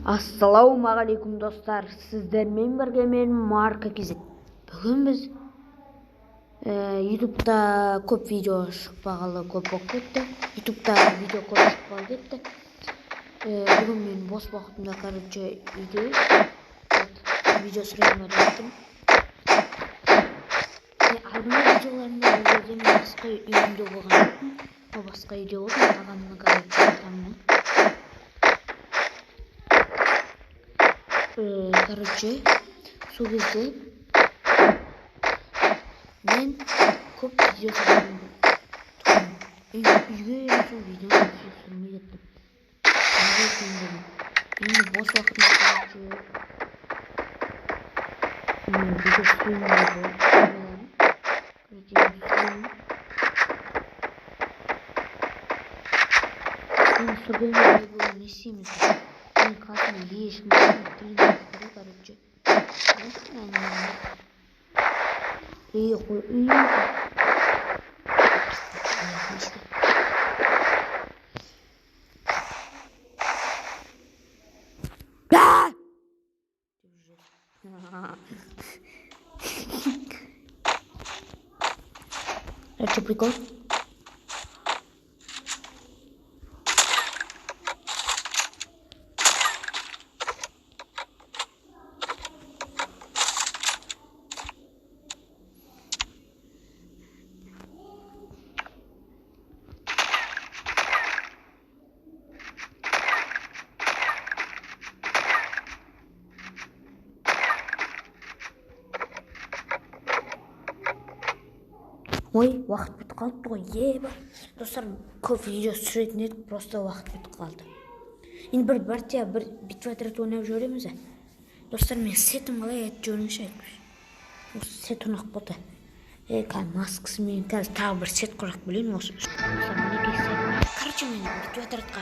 Ассалаумағалейкум достар, сіздермен бірге мен Марка Кезет. Бүгін біз ютубта көп видео шықпағалы көп болып кетті. Ютубта видео көп шықпағалы кетті. Бүгін мен бос уақытымда видео сүремін ойладым. Алдыңғы видеоларымда өзім басқа үйімде болғанмын. Басқа үйде болдым, ағамның айтамын. Сол кезде мен көп видео түсірмей кеттім. Енді бос уақытымда видео түсіремін деп ойладым. Енді сол кезде не істейміз? Мен классымда ешкім Это прикол. Ой, уақыт бітіп қалыпты ғой, достар, көп видео түсіретін едік, просто уақыт бітіп қалды. Енді бір битва отряд ойнап жүреміз. Достар, мен сетім қалай айтып жүріңізші айтыңызшы. Сет ұнақ болды. Маскасы мен қазір тағы бір сет құрақ білейін осы. Короче, мен битва отрядқа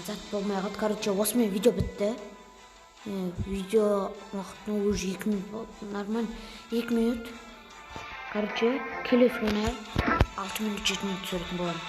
зат болмай қалды. Осымен видео бітті. Видео уақытын уже 2 минут болды. Нормально 2 минут. Келесі ойнайық. 6 минут 7 минут түсіретін боламын.